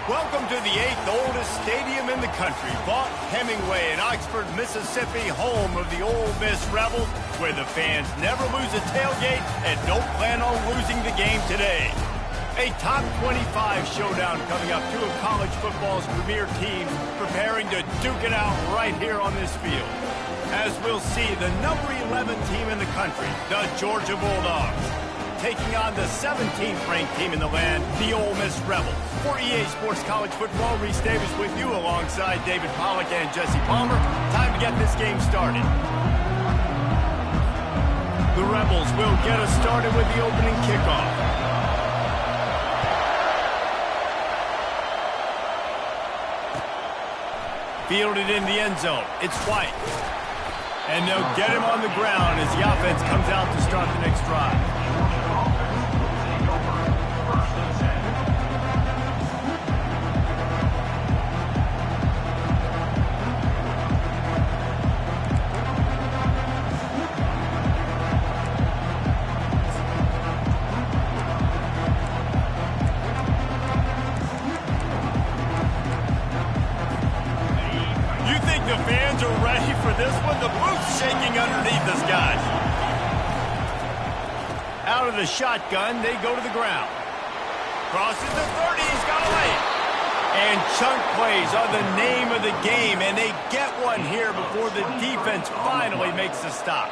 Welcome to the 8th oldest stadium in the country, Vaught Hemingway in Oxford, Mississippi, home of the Ole Miss Rebels, where the fans never lose a tailgate and don't plan on losing the game today. A top 25 showdown coming up, two of college football's premier teams preparing to duke it out right here on this field. As we'll see, the number 11 team in the country, the Georgia Bulldogs, taking on the 17th ranked team in the land, the Ole Miss Rebels. For EA Sports College Football, Reese Davis with you alongside David Pollack and Jesse Palmer. Time to get this game started. The Rebels will get us started with the opening kickoff. Fielded in the end zone. It's White. And they'll get him on the ground as the offense comes out to start the next drive. This one, the boot's shaking underneath us, guys. Out of the shotgun, they go to the ground. Crosses the 30, he's got a lane. And chunk plays are the name of the game, and they get one here before the defense finally makes the stop.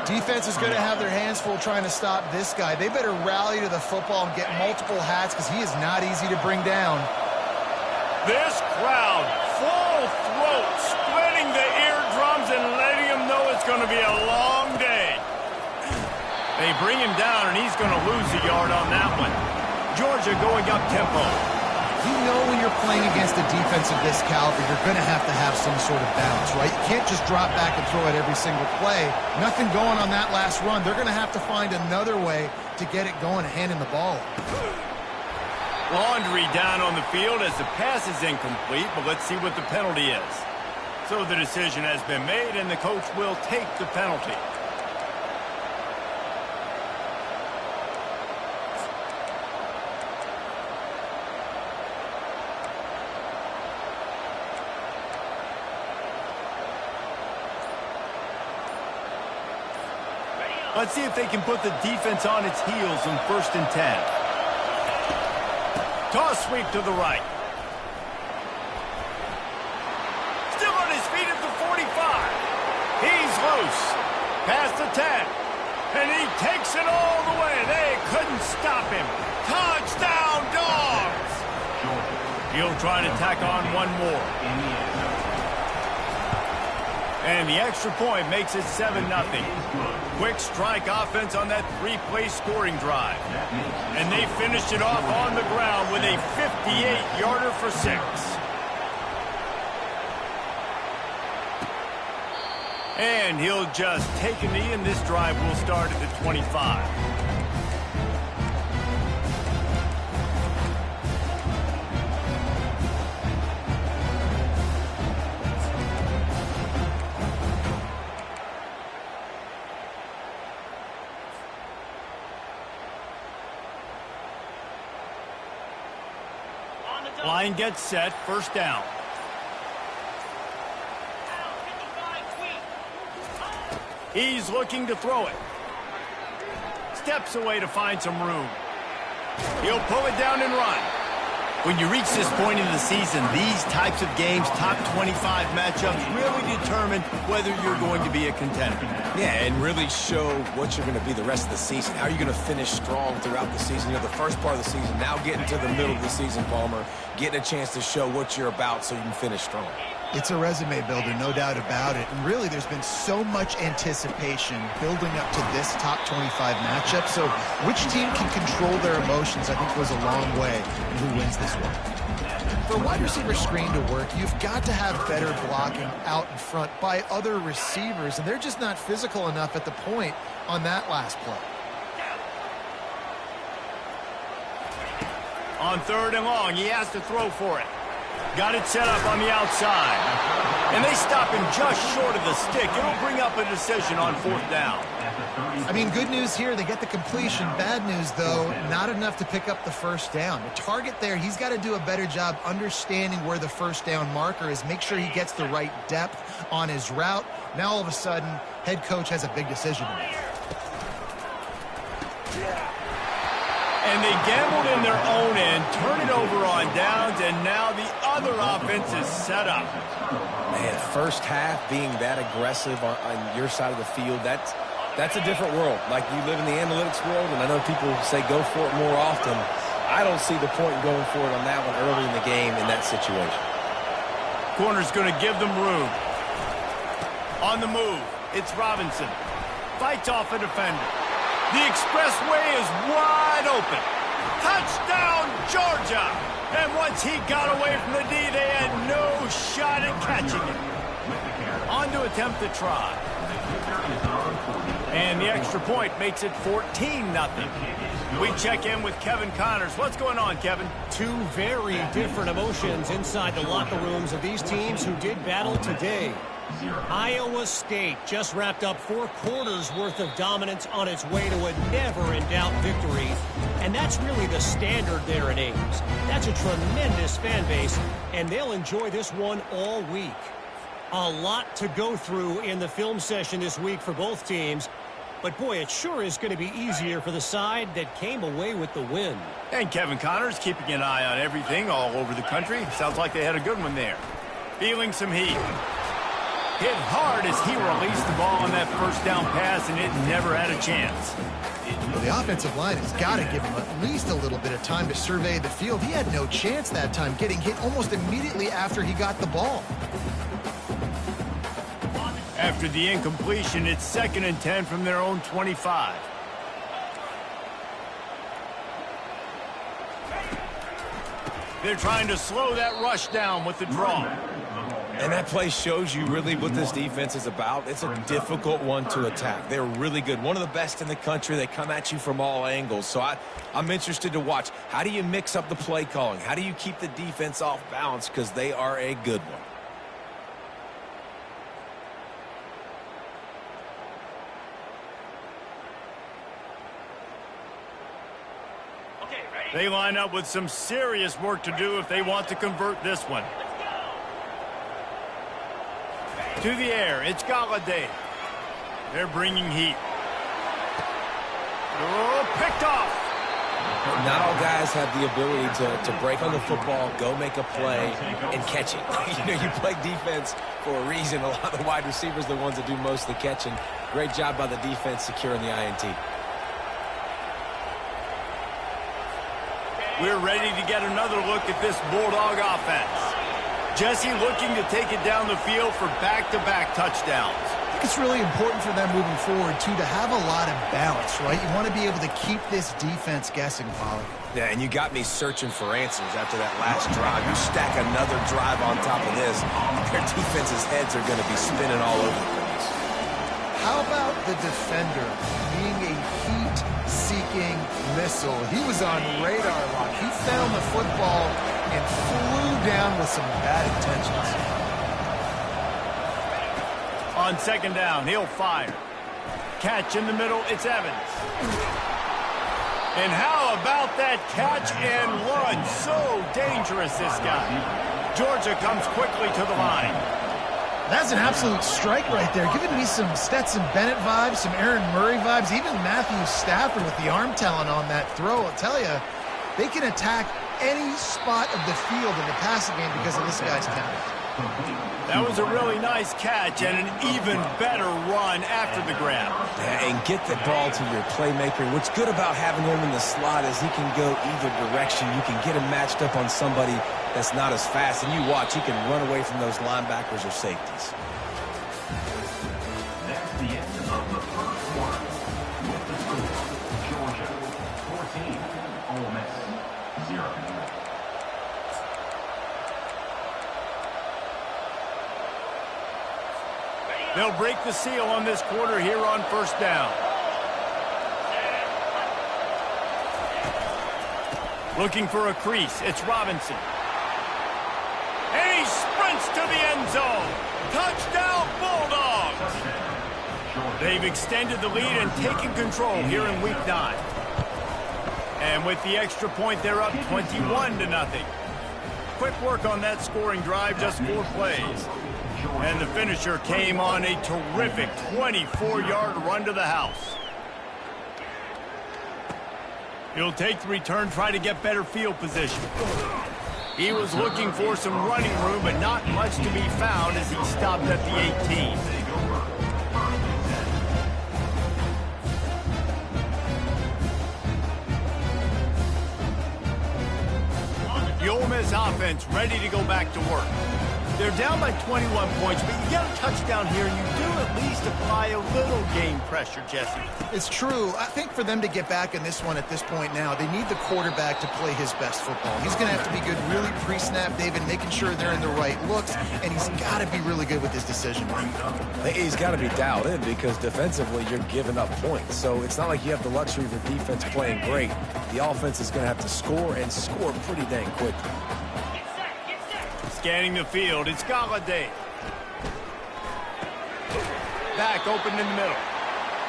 Defense is going to have their hands full trying to stop this guy. They better rally to the football and get multiple hats because he is not easy to bring down. This crowd, full throat, splitting the eardrums and letting him know it's going to be a long day. They bring him down, and he's going to lose a yard on that one. Georgia going up tempo. You know when you're playing against a defense of this caliber, you're going to have some sort of balance, right? You can't just drop back and throw it every single play. Nothing going on that last run. They're going to have to find another way to get it going, handing the ball. Laundry down on the field as the pass is incomplete, but let's see what the penalty is. So the decision has been made, and the coach will take the penalty. Let's see if they can put the defense on its heels on 1st and 10. Toss sweep to the right. Still on his feet at the 45. He's loose. Past the 10. And he takes it all the way. They couldn't stop him. Touchdown, Dogs! He'll try to tack on one more. And the extra point makes it 7-0. Quick strike offense on that 3-play scoring drive. And they finished it off on the ground with a 58-yarder for 6. And he'll just take a knee, and this drive will start at the 25. Line gets set, 1st down. He's looking to throw it. Steps away to find some room. He'll pull it down and run. When you reach this point in the season, these types of games, top 25 matchups, really determine whether you're going to be a contender. Yeah, and really show what you're going to be the rest of the season. How are you going to finish strong throughout the season? You know, the first part of the season, now getting to the middle of the season, Palmer, getting a chance to show what you're about so you can finish strong. It's a resume builder, no doubt about it. And really, there's been so much anticipation building up to this top 25 matchup. So which team can control their emotions, I think, goes a long way in who wins this one. For a wide receiver screen to work, you've got to have better blocking out in front by other receivers, and they're just not physical enough at the point on that last play. On 3rd and long, he has to throw for it. Got it set up on the outside. And they stop him just short of the stick. It'll bring up a decision on 4th down. I mean, good news here, they get the completion. Bad news, though, not enough to pick up the 1st down. The target there, he's got to do a better job understanding where the 1st down marker is, make sure he gets the right depth on his route. Now, all of a sudden, head coach has a big decision to make. And they gambled in their own end, turn it over on downs, and now the other offense is set up. Man, first half being that aggressive on your side of the field, that's a different world. Like, you live in the analytics world, and I know people say go for it more often. I don't see the point in going for it on that one early in the game in that situation. Corner's going to give them room. On the move, it's Robinson. Fights off a defender. The expressway is wide open. Touchdown, Georgia! And once he got away from the D, they had no shot at catching it. On to attempt the try. And the extra point makes it 14-0. We check in with Kevin Connors. What's going on, Kevin? Two very different emotions inside the locker rooms of these teams who did battle today. Iowa State just wrapped up 4 quarters worth of dominance on its way to a never-in-doubt victory. And that's really the standard there at Ames. That's a tremendous fan base, and they'll enjoy this one all week. A lot to go through in the film session this week for both teams. But, boy, it sure is going to be easier for the side that came away with the win. And Kevin Connors keeping an eye on everything all over the country. Sounds like they had a good one there. Feeling some heat. Hit hard as he released the ball on that 1st down pass, and it never had a chance. Well, the offensive line has got to give him at least a little bit of time to survey the field. He had no chance that time, getting hit almost immediately after he got the ball. After the incompletion, it's 2nd and 10 from their own 25. They're trying to slow that rush down with the draw. And that play shows you really what this defense is about. It's a difficult one to attack. They're really good. One of the best in the country. They come at you from all angles. So I'm interested to watch. How do you mix up the play calling? How do you keep the defense off balance? Because they are a good one. They line up with some serious work to do if they want to convert this one. To the air, it's Galladay. They're bringing heat. Oh, picked off. Not all guys have the ability to break on the football, go make a play, and catch it. You play defense for a reason. A lot of the wide receivers are the ones that do most of the catching. Great job by the defense securing the INT. We're ready to get another look at this Bulldog offense. Jesse looking to take it down the field for back-to-back touchdowns. I think it's really important for them moving forward, too, to have a lot of balance, right? You want to be able to keep this defense guessing, Polly. Yeah, and you got me searching for answers after that last drive. You stack another drive on top of this, their defense's heads are going to be spinning all over the place. How about the defender being a heat-seeking missile? He was on radar lock. He found the football and flew down with some bad intentions. On 2nd down, he'll fire. Catch in the middle, it's Evans. And how about that catch and run? So dangerous, this guy. Georgia comes quickly to the line. That's an absolute strike right there. Giving me some Stetson Bennett vibes, some Aaron Murray vibes, even Matthew Stafford with the arm talent on that throw. I'll tell you, they can attack any spot of the field in the passing game because of this guy's talent. That was a really nice catch and an even better run after the grab. Yeah, and get the ball to your playmaker. What's good about having him in the slot is he can go either direction. You can get him matched up on somebody that's not as fast, and you watch, he can run away from those linebackers or safeties. That's the end of the first quarter. With the score, Georgia 14, Ole Miss 0. They'll break the seal on this quarter here on 1st down. Looking for a crease, it's Robinson. Runs to the end zone. Touchdown, Bulldogs. They've extended the lead and taken control here in Week 9. And with the extra point, they're up 21-0. Quick work on that scoring drive, just 4 plays. And the finisher came on a terrific 24-yard run to the house. He'll take the return, try to get better field position. He was looking for some running room, but not much to be found as he stopped at the 18. The Ole Miss offense ready to go back to work. They're down by 21 points, but you get a touchdown here, and you do at least apply a little game pressure, Jesse. It's true. I think for them to get back in this one at this point now, they need the quarterback to play his best football. He's going to have to be good really pre-snap, David, making sure they're in the right looks, and he's got to be really good with his decision making. He's got to be dialed in because defensively you're giving up points. So it's not like you have the luxury of the defense playing great. The offense is going to have to score and score pretty dang quickly. Scanning the field, it's Galladay. Back open in the middle.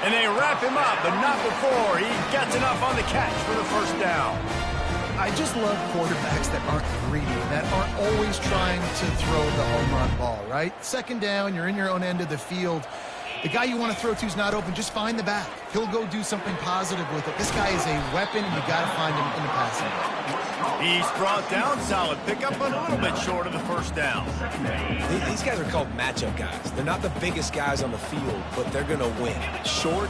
And they wrap him up, but not before he gets enough on the catch for the first down. I just love quarterbacks that aren't greedy, that aren't always trying to throw the home run ball, right? Second down, you're in your own end of the field. The guy you want to throw to is not open. Just find the back. He'll go do something positive with it. This guy is a weapon, and you got to find him in the passing game. He's brought down, solid pickup, but a little bit short of the first down. These guys are called matchup guys. They're not the biggest guys on the field, but they're going to win. Short,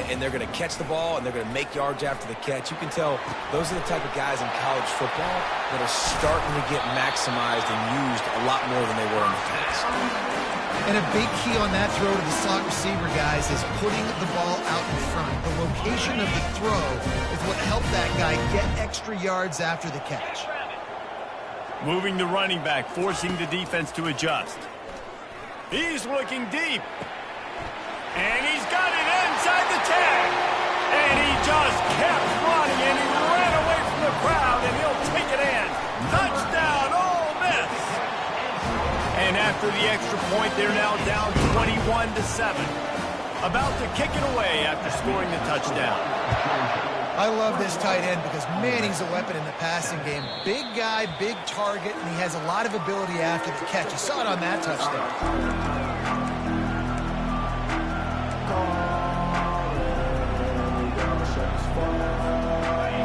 and they're going to catch the ball, and they're going to make yards after the catch. You can tell those are the type of guys in college football that are starting to get maximized and used a lot more than they were in the past. And a big key on that throw to the slot receiver, guys, is putting the ball out in front. The location of the throw is what helped that guy get extra yards after the catch. Moving the running back, forcing the defense to adjust. He's looking deep. And he's got it inside the 10. And he just kept running, and he ran away from the crowd, and he'll take it in. Touchdown, Ole Miss. And after the extra point, they're now down 21-7. About to kick it away after scoring the touchdown. I love this tight end because, man, he's a weapon in the passing game. Big guy, big target, and he has a lot of ability after the catch. You saw it on that touchdown.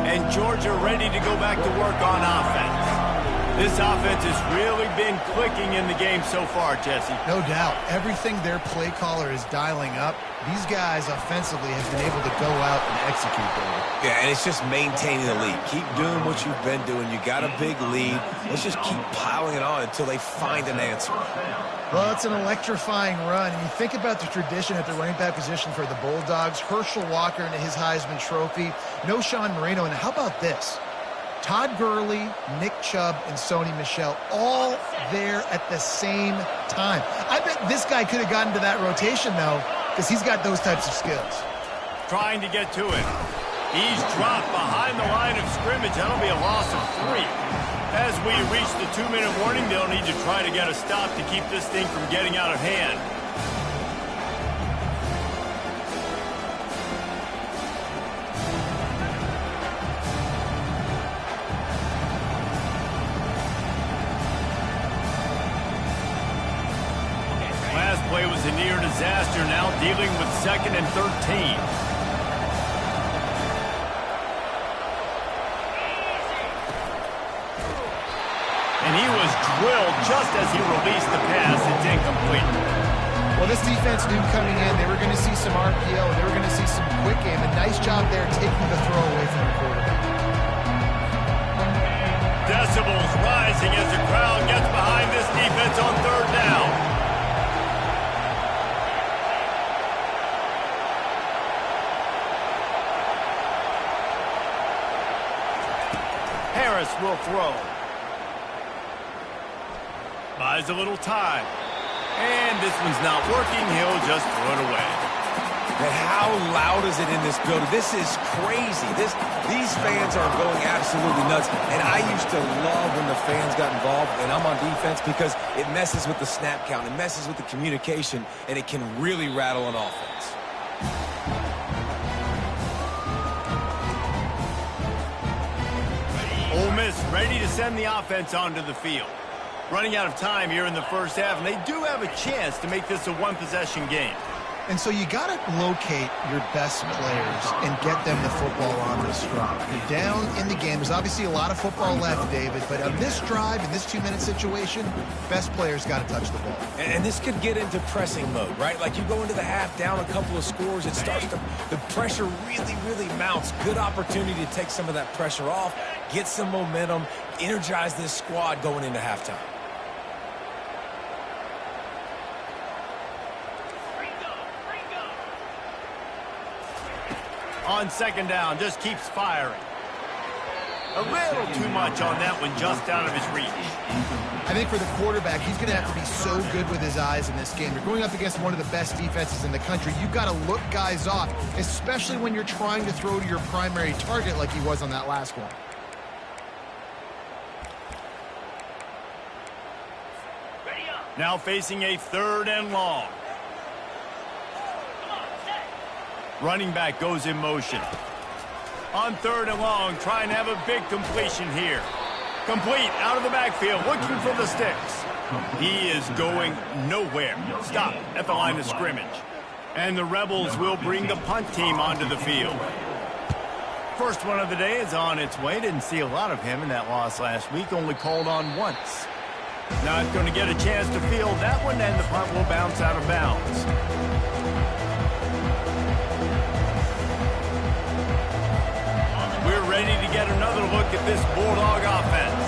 And Georgia ready to go back to work on offense. This offense has really been clicking in the game so far, Jesse. No doubt. Everything their play caller is dialing up, these guys offensively have been able to go out and execute there. Yeah, and it's just maintaining the lead. Keep doing what you've been doing. You got a big lead. Let's just keep piling it on until they find an answer. Well, it's an electrifying run. And you think about the tradition at the running back position for the Bulldogs. Herschel Walker into his Heisman Trophy. No Sean Marino. And how about this? Todd Gurley, Nick Chubb, and Sony Michel all there at the same time. I bet this guy could have gotten to that rotation, though, because he's got those types of skills. Trying to get to it. He's dropped behind the line of scrimmage. That'll be a loss of 3. As we reach the 2-minute warning, they'll need to try to get a stop to keep this thing from getting out of hand. Last play was a near disaster, now dealing with 2nd and 13. And he was drilled just as he released the pass. It's incomplete. Well, this defense knew coming in they were going to see some RPO. They were going to see some quick game. A nice job there taking the throw away from the quarterback. Decibels rising as the crowd gets behind this defense on 3rd down. Harris will throw. Buys a little time. And this one's not working. He'll just throw it away. And how loud is it in this building? This is crazy. These fans are going absolutely nuts. And I used to love when the fans got involved, and I'm on defense, because it messes with the snap count. It messes with the communication, and it can really rattle an offense. Ole Miss ready to send the offense onto the field. Running out of time here in the first half, and they do have a chance to make this a one-possession game. And so you got to locate your best players and get them the football on this drive. You're down in the game. There's obviously a lot of football left, David, but on this drive, in this 2-minute situation, best players got to touch the ball. And this could get into pressing mode, right? Like you go into the half down a couple of scores, it starts to, the pressure really, really mounts. Good opportunity to take some of that pressure off, get some momentum, energize this squad going into halftime. On second down, just keeps firing. A little too much on that one, just out of his reach. I think for the quarterback, he's going to have to be so good with his eyes in this game. You're going up against one of the best defenses in the country. You've got to look guys off, especially when you're trying to throw to your primary target like he was on that last one. Now facing a 3rd and long. Running back goes in motion. On 3rd and long, trying to have a big completion here. Complete, out of the backfield, looking for the sticks. He is going nowhere. Stop at the line of scrimmage. And the Rebels will bring the punt team onto the field. First one of the day is on its way. Didn't see a lot of him in that loss last week. Only called on once. Not going to get a chance to field that one, and the punt will bounce out of bounds. We're ready to get another look at this Bulldog offense.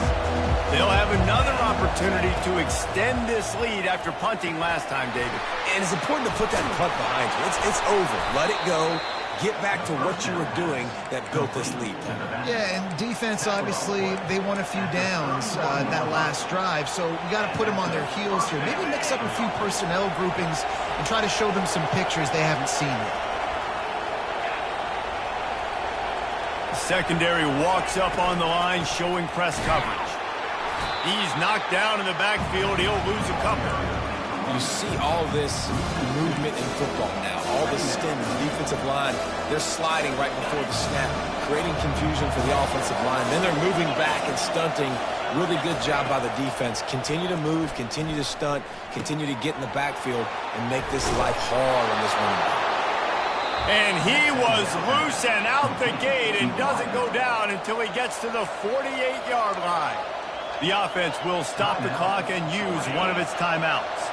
They'll have another opportunity to extend this lead after punting last time, David. And it's important to put that punt behind you. It's over. Let it go. Get back to what you were doing that built this lead. Yeah, and defense, obviously, they won a few downs that last drive, so you got to put them on their heels here. Maybe mix up a few personnel groupings and try to show them some pictures they haven't seen yet. Secondary walks up on the line, showing press coverage. He's knocked down in the backfield. He'll lose a couple. You see all this movement in football now. All the stems, the defensive line, they're sliding right before the snap, creating confusion for the offensive line. Then they're moving back and stunting. Really good job by the defense. Continue to move, continue to stunt, continue to get in the backfield, and make this life hard on this running back. And he was loose and out the gate and doesn't go down until he gets to the 48-yard line. The offense will stop the clock and use one of its timeouts.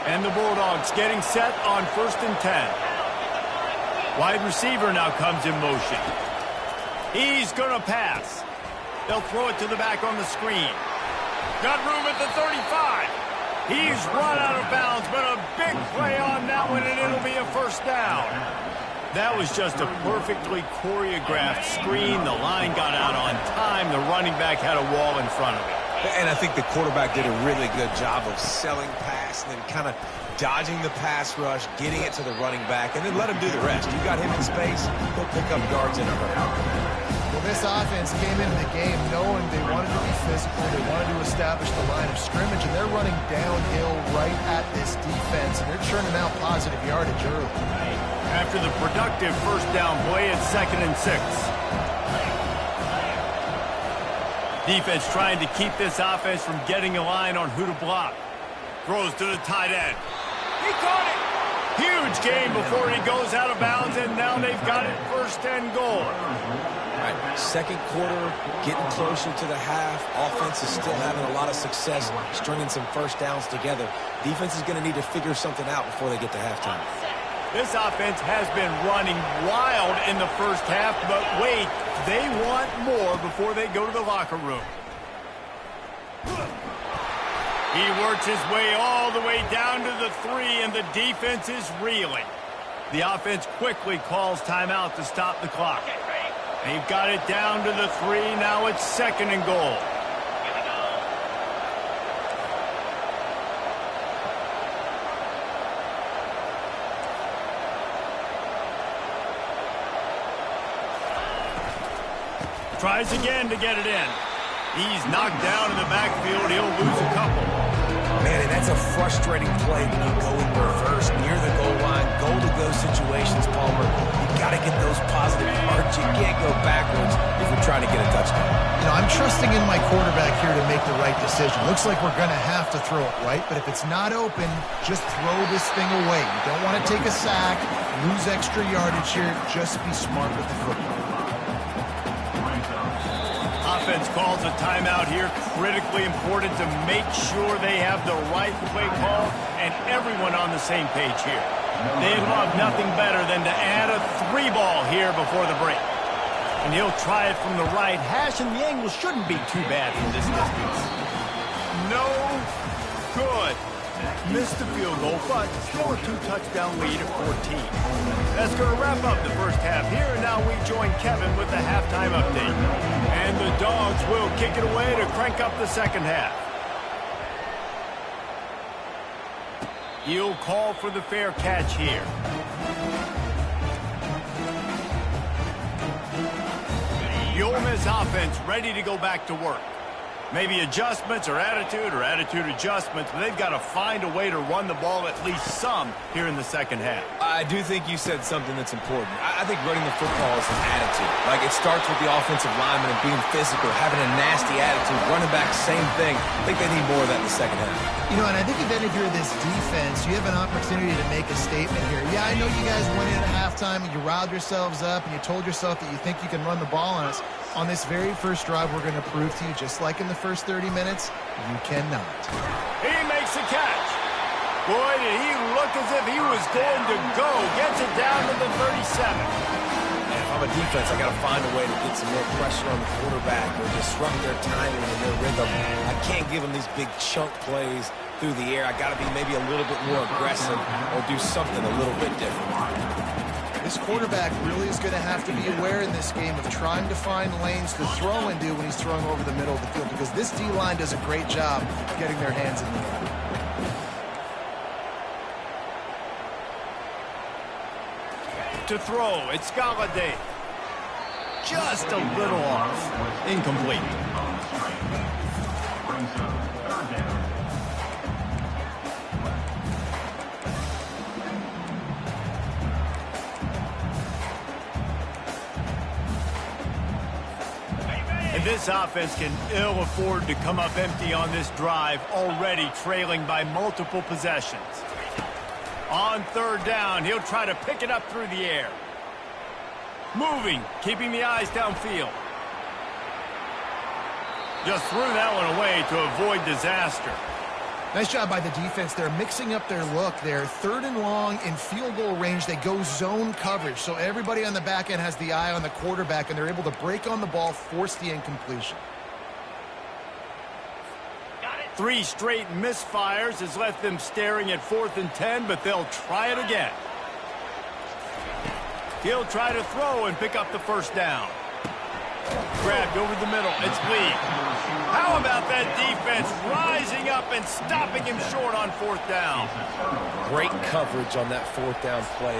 And the Bulldogs getting set on 1st and 10. Wide receiver now comes in motion. He's going to pass. They'll throw it to the back on the screen. Got room at the 35. He's run out of bounds, but a big play on that one, and it'll be a first down. That was just a perfectly choreographed screen. The line got out on time. The running back had a wall in front of him. And I think the quarterback did a really good job of selling pass and then kind of dodging the pass rush, getting it to the running back, and then let him do the rest. You got him in space, he'll pick up yards in a hurry. Well, this offense came into the game knowing they wanted to be physical, they wanted to establish the line of scrimmage, and they're running downhill right at this defense, and they're churning out positive yardage early. After the productive first down play, it's 2nd and 6. Defense trying to keep this offense from getting a line on who to block. Throws to the tight end. He caught it. Huge gain before he goes out of bounds, and now they've got it 1st and goal. Right, second quarter, getting closer to the half. Offense is still having a lot of success stringing some first downs together. Defense is going to need to figure something out before they get to halftime. This offense has been running wild in the first half, but wait, they want more before they go to the locker room. He works his way all the way down to the 3, and the defense is reeling. The offense quickly calls timeout to stop the clock. They've got it down to the 3. Now it's 2nd and goal. Tries again to get it in. He's knocked down in the backfield. He'll lose a couple. Man, and that's a frustrating play when you go in reverse near the goal line. Goal-to-go situations, Palmer. You got to get those positive yards. You can't go backwards if you're trying to get a touchdown. You know, I'm trusting in my quarterback here to make the right decision. Looks like we're going to have to throw it, right? But if it's not open, just throw this thing away. You don't want to take a sack, lose extra yardage here. Just be smart with the football. Offense calls a timeout here. Critically important to make sure they have the right play call and everyone on the same page here. They'd love nothing better than to add a 3-ball here before the break. And he'll try it from the right hash, and the angle shouldn't be too bad from this distance. No good. Missed the field goal, but still a 2-touchdown lead at 14. That's going to wrap up the first half here, and now we join Kevin with the halftime update. And the Dogs will kick it away to crank up the second half. He'll call for the fair catch here. The Ole Miss offense ready to go back to work. Maybe adjustments or attitude adjustments, but they've got to find a way to run the ball at least some here in the second half. I do think you said something that's important. I think running the football is an attitude. Like, it starts with the offensive lineman and being physical, having a nasty attitude. Running back, same thing. I think they need more of that in the second half. You know, and I think if you're this defense, you have an opportunity to make a statement here. Yeah, I know you guys went in at halftime and you riled yourselves up and you told yourself that you think you can run the ball on us. On this very first drive, we're going to prove to you, just like in the first 30 minutes, you cannot. He makes a catch. Boy, did he look as if he was going to go. Gets it down to the 37. And if I'm a defense, I got to find a way to get some more pressure on the quarterback or disrupt their timing and their rhythm. I can't give them these big chunk plays through the air. I got to be maybe a little bit more aggressive or do something a little bit different. This quarterback really is going to have to be aware in this game of trying to find lanes to throw into when he's throwing over the middle of the field, because this D-line does a great job getting their hands in the air. To throw, it's Galladay. Just a little off. Incomplete. And this offense can ill afford to come up empty on this drive, already trailing by multiple possessions. On third down, he'll try to pick it up through the air. Moving, keeping the eyes downfield. Just threw that one away to avoid disaster. Nice job by the defense. They're mixing up their look there. Third and long in field goal range. They go zone coverage. So everybody on the back end has the eye on the quarterback, and they're able to break on the ball, force the incompletion. 3 straight misfires has left them staring at 4th and 10, but they'll try it again. He'll try to throw and pick up the first down. Grabbed over the middle. It's Lee. How about that defense rising up and stopping him short on 4th down? Great coverage on that 4th down play.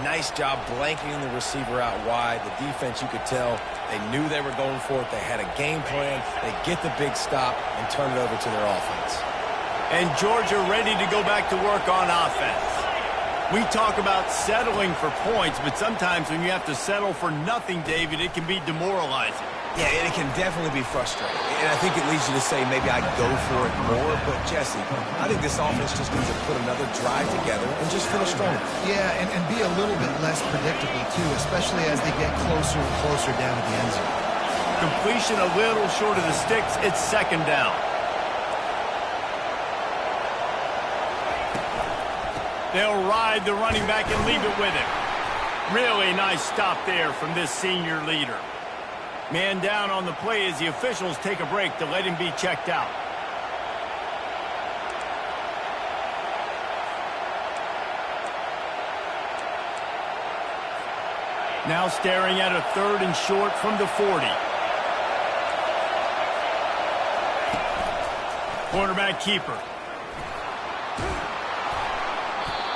Nice job blanketing the receiver out wide. The defense, you could tell, they knew they were going for it. They had a game plan. They get the big stop and turn it over to their offense. And Georgia ready to go back to work on offense. We talk about settling for points, but sometimes when you have to settle for nothing, David, it can be demoralizing. Yeah, and it can definitely be frustrating. And I think it leads you to say maybe I go for it more. But, Jesse, I think this offense just needs to put another drive together and just finish stronger. Yeah, and be a little bit less predictable, too, especially as they get closer and closer down to the end zone. Completion a little short of the sticks. It's 2nd down. They'll ride the running back and leave it with him. Really nice stop there from this senior leader. Man down on the play as the officials take a break to let him be checked out. Now staring at a 3rd and short from the 40. Quarterback keeper.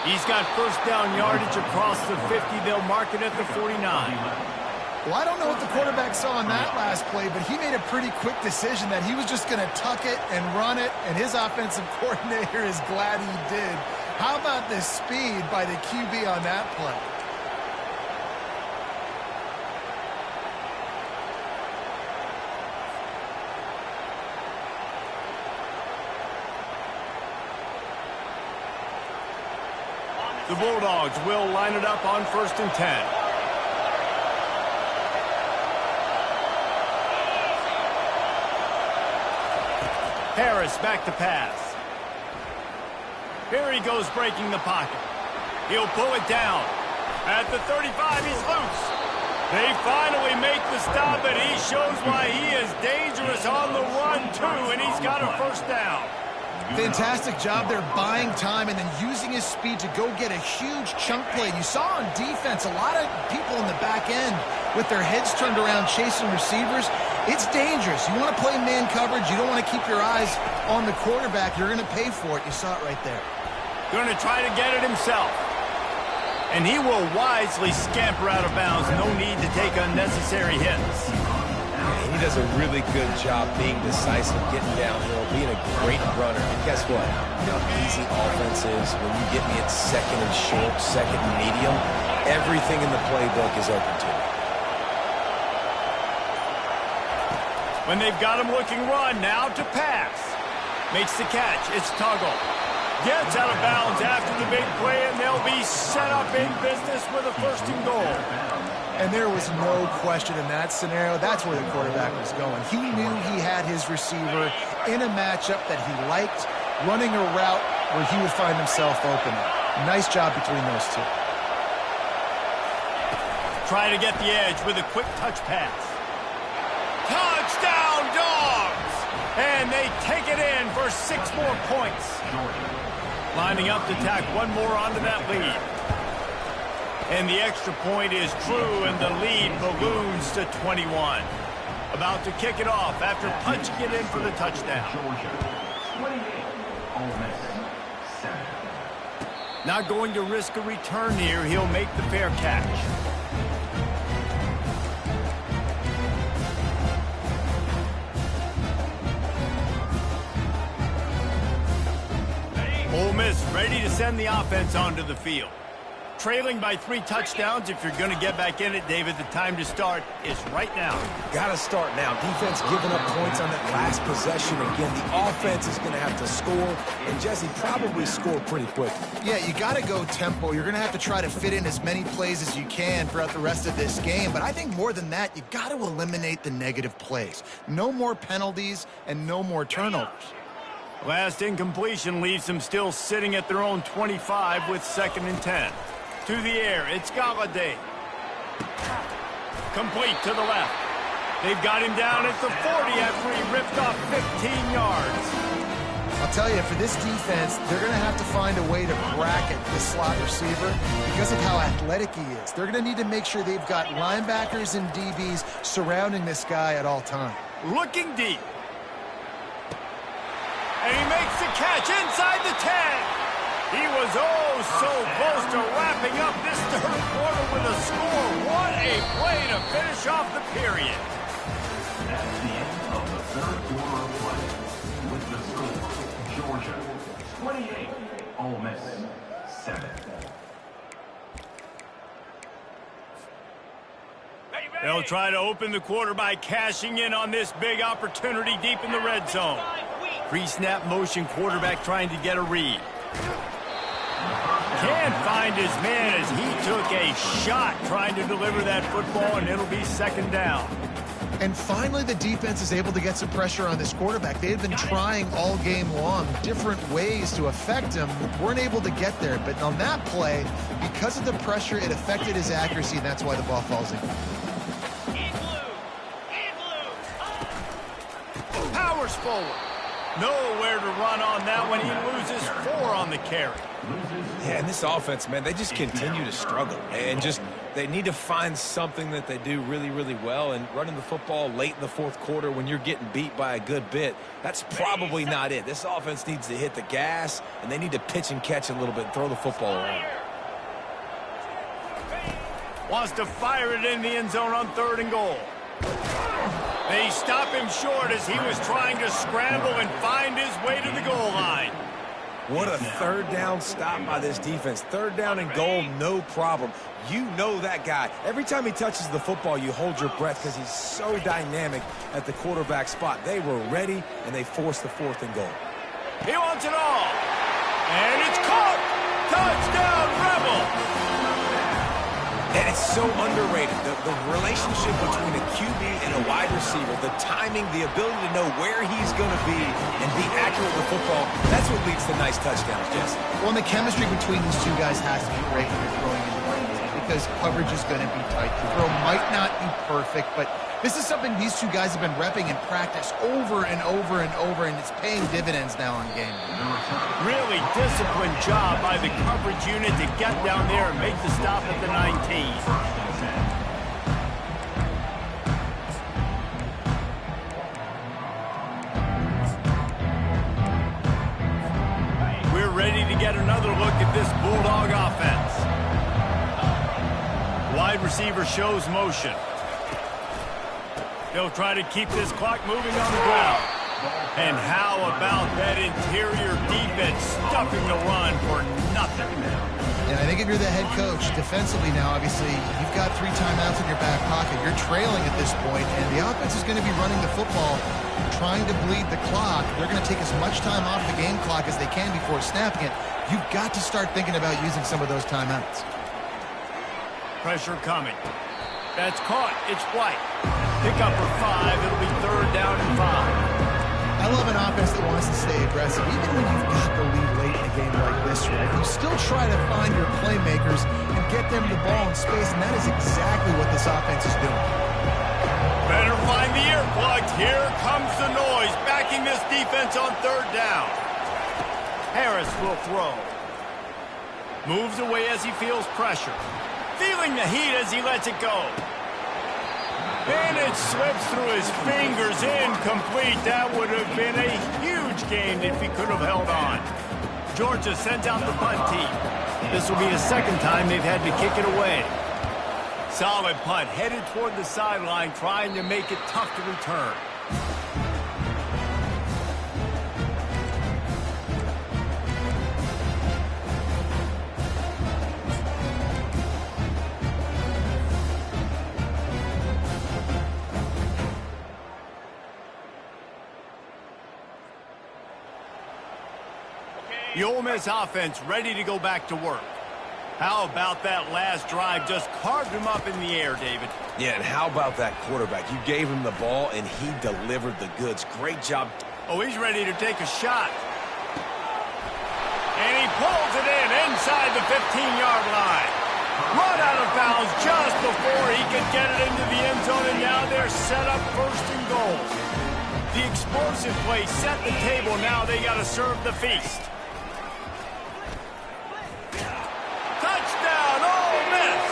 He's got 1st down yardage across the 50. They'll mark it at the 49. Well, I don't know what the quarterback saw on that last play, but he made a pretty quick decision that he was just going to tuck it and run it, and his offensive coordinator is glad he did. How about the speed by the QB on that play? The Bulldogs will line it up on 1st and 10. Harris back to pass. Here he goes breaking the pocket. He'll pull it down. At the 35, he's loose. They finally make the stop, and he shows why he is dangerous on the run, too, and he's got a 1st down. Fantastic job there buying time and then using his speed to go get a huge chunk play. You saw on defense a lot of people in the back end with their heads turned around chasing receivers. It's dangerous. You want to play man coverage. You don't want to keep your eyes on the quarterback. You're going to pay for it. You saw it right there. Going to try to get it himself. And he will wisely scamper out of bounds. No need to take unnecessary hits. He does a really good job being decisive, getting downhill, being a great runner. And guess what? You know how easy offense is when you get me at 2nd and short, 2nd and medium. Everything in the playbook is open to me. When they've got him looking run, now to pass. Makes the catch. It's Tuggle. Gets out of bounds after the big play, and they'll be set up in business with a 1st and goal. And there was no question in that scenario. That's where the quarterback was going. He knew he had his receiver in a matchup that he liked, running a route where he would find himself open. Nice job between those two. Try to get the edge with a quick touch pass. Touchdown, Dogs! And they take it in for 6 more points. Lining up to tack one more onto that lead. And the extra point is true, and the lead balloons to 21. About to kick it off after punching it in for the touchdown. Georgia, 28. Ole Miss, 7. Not going to risk a return here. He'll make the fair catch. Ole Miss ready to send the offense onto the field. Trailing by 3 touchdowns. If you're going to get back in it, David, the time to start is right now. Got to start now. Defense giving up points on that last possession. Again, the offense is going to have to score, and Jesse probably score pretty quick. Yeah, you got to go tempo. You're going to have to try to fit in as many plays as you can throughout the rest of this game. But I think more than that, you got to eliminate the negative plays. No more penalties and no more turnovers. Last incompletion leaves them still sitting at their own 25 with 2nd and 10. To the air, it's Galladay. Complete to the left. They've got him down at the 40 after he ripped off 15 yards. I'll tell you, for this defense, they're going to have to find a way to bracket this slot receiver because of how athletic he is. They're going to need to make sure they've got linebackers and DBs surrounding this guy at all times. Looking deep. And he makes the catch inside the 10. He was so close to wrapping up this 3rd quarter with a score. What a play to finish off the period. That's the end of the 3rd quarter of play. With the score, Georgia, 28. Ole Miss, 7. They'll try to open the quarter by cashing in on this big opportunity deep in the red zone. Pre-snap motion quarterback trying to get a read. Can't find his man as he took a shot trying to deliver that football, and it'll be 2nd down. And finally, the defense is able to get some pressure on this quarterback. They had been trying all game long different ways to affect him. Weren't able to get there. But on that play, because of the pressure, it affected his accuracy, and that's why the ball falls in. Powers forward. Nowhere to run on that one. He loses 4 on the carry. Yeah, and this offense, man, they just continue to struggle. And they need to find something that they do really, really well. And running the football late in the 4th quarter when you're getting beat by a good bit, that's probably not it. This offense needs to hit the gas, and they need to pitch and catch a little bit and throw the football around. Wants to fire it in the end zone on 3rd and goal. They stop him short as he was trying to scramble and find his way to the goal line. What a 3rd down stop by this defense. 3rd down and goal, no problem. You know that guy. Every time he touches the football, you hold your breath because he's so dynamic at the quarterback spot. They were ready, and they forced the 4th and goal. He wants it all. And it's caught. Touchdown, Rebel. And it's so underrated. The relationship between a QB and a wide receiver, the timing, the ability to know where he's going to be and be accurate with the football, that's what leads to nice touchdowns, Jesse. Well, and the chemistry between these two guys has to be great when you're throwing into the because coverage is going to be tight. The throw might not be perfect, but this is something these two guys have been repping in practice over and over and over, and it's paying dividends now on game. Really disciplined job by the coverage unit to get down there and make the stop at the 19. We're ready to get another look at this Bulldog offense. Wide receiver shows motion. They'll try to keep this clock moving on the ground. And how about that interior defense stuffing the run for nothing? And I think if you're the head coach, defensively now, obviously, you've got 3 timeouts in your back pocket. You're trailing at this point, and the offense is going to be running the football, trying to bleed the clock. They're going to take as much time off the game clock as they can before snapping it. You've got to start thinking about using some of those timeouts. Pressure coming. That's caught. It's White. Pick up for 5. It'll be 3rd down and 5. I love an offense that wants to stay aggressive. Even when you've got the lead late in a game like this, right? You still try to find your playmakers and get them the ball in space, and that is exactly what this offense is doing. Better find the earplugs. Here comes the noise, backing this defense on 3rd down. Harris will throw. Moves away as he feels pressure. Feeling the heat as he lets it go. And it slips through his fingers, incomplete. That would have been a huge gain if he could have held on. Georgia sends out the punt team. This will be the 2nd time they've had to kick it away. Solid punt, headed toward the sideline, trying to make it tough to return. The Ole Miss offense ready to go back to work. How about that last drive? Just carved him up in the air, David. Yeah, and how about that quarterback? You gave him the ball, and he delivered the goods. Great job. Oh, he's ready to take a shot. And he pulls it in inside the 15-yard line. Run out of bounds just before he could get it into the end zone, and now they're set up 1st and goal. The explosive play set the table. Now they got to serve the feast. Touchdown, Ole Miss!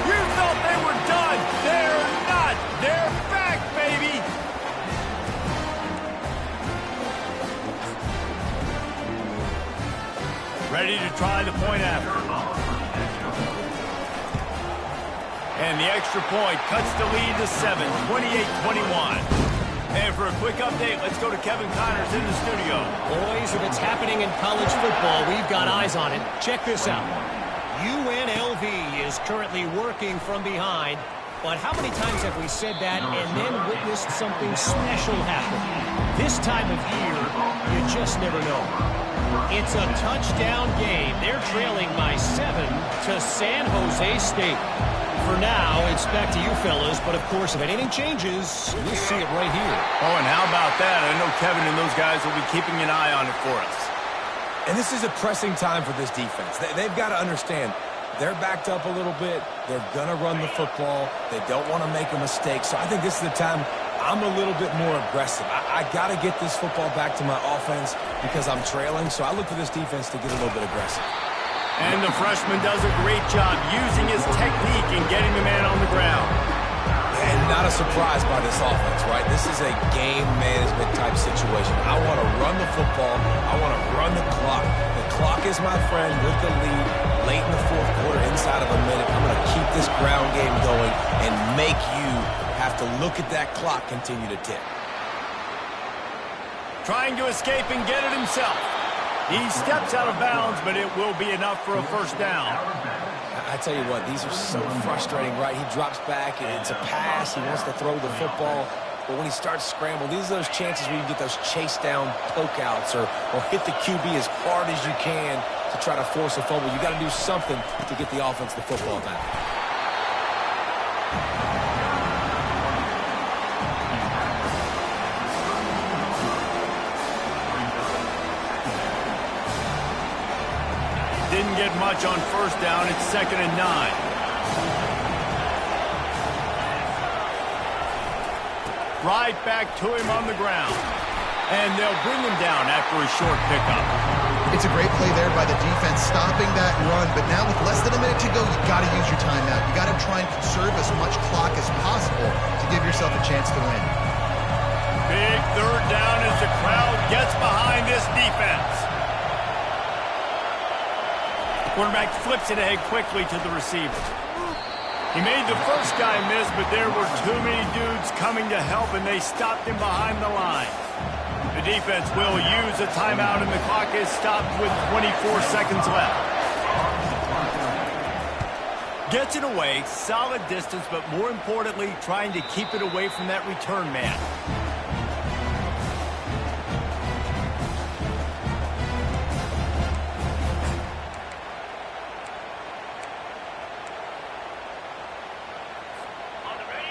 You thought they were done. They're not. They're back, baby. Ready to try the point after. And the extra point cuts the lead to 7, 28-21. And for a quick update, let's go to Kevin Connors in the studio. Boys, if it's happening in college football, we've got eyes on it. Check this out. UNLV is currently working from behind, but how many times have we said that and then witnessed something special happen? This time of year, you just never know. It's a touchdown game. They're trailing by 7 to San Jose State. For now, it's back to you fellas, but of course, if anything changes, we'll see it right here. Oh, and how about that? I know Kevin and those guys will be keeping an eye on it for us. And this is a pressing time for this defense. They've got to understand they're backed up a little bit. They're going to run the football. They don't want to make a mistake. So I think this is the time I'm a little bit more aggressive. I got to get this football back to my offense because I'm trailing. So I look for this defense to get a little bit aggressive. And the freshman does a great job using his technique and getting the man on the ground. And not a surprise by this offense, right? This is a game management type situation. I want to run the football. I want to run the clock. The clock is my friend with the lead late in the fourth quarter, inside of a minute. I'm going to keep this ground game going and make you have to look at that clock continue to tick. Trying to escape and get it himself. He steps out of bounds, but it will be enough for a first down. I tell you what, these are so frustrating, right? He drops back, and it's a pass. He wants to throw the football. But when he starts scrambling, these are those chances where you get those chase down poke outs or hit the QB as hard as you can to try to force a fumble. You got to do something to get the offense the football back. Didn't get much on first down. It's 2nd and 9. Right back to him on the ground. And they'll bring him down after a short pickup. It's a great play there by the defense, stopping that run. But now with less than a minute to go, you got to use your timeout. You got to try and conserve as much clock as possible to give yourself a chance to win. Big third down as the crowd gets behind this defense. Quarterback flips it ahead quickly to the receiver. He made the first guy miss, but there were too many dudes coming to help, and they stopped him behind the line. The defense will use a timeout, and the clock is stopped with 24 seconds left. Gets it away, solid distance, but more importantly, trying to keep it away from that return man.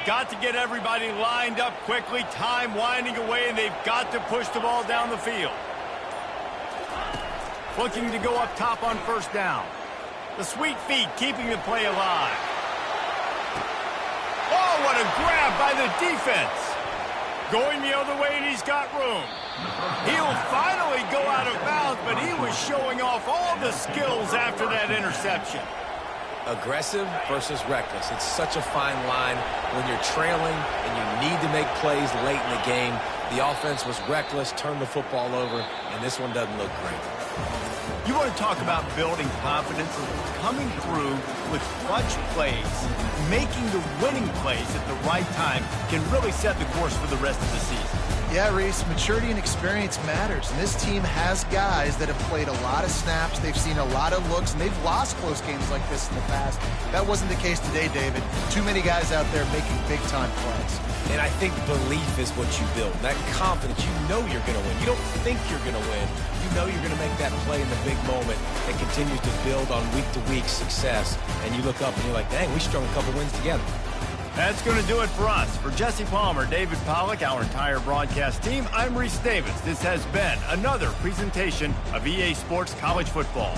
Got to get everybody lined up quickly. Time winding away, and they've got to push the ball down the field. Looking to go up top on first down. The sweet feet keeping the play alive. Oh, what a grab by the defense. Going the other way, and he's got room. He'll finally go out of bounds, but he was showing off all the skills after that interception. Aggressive versus reckless. It's such a fine line when you're trailing and you need to make plays late in the game. The offense was reckless, turned the football over, and this one doesn't look great. You want to talk about building confidence, coming through with clutch plays, making the winning plays at the right time can really set the course for the rest of the season. Yeah, Reese, maturity and experience matters, and this team has guys that have played a lot of snaps, they've seen a lot of looks, and they've lost close games like this in the past. That wasn't the case today, David. Too many guys out there making big-time plays. And I think belief is what you build. That confidence, you know you're going to win. You don't think you're going to win. You know you're going to make that play in the big moment that continues to build on week-to-week success. And you look up and you're like, dang, we strung a couple wins together. That's going to do it for us. For Jesse Palmer, David Pollack, our entire broadcast team, I'm Reese Davis. This has been another presentation of EA Sports College Football.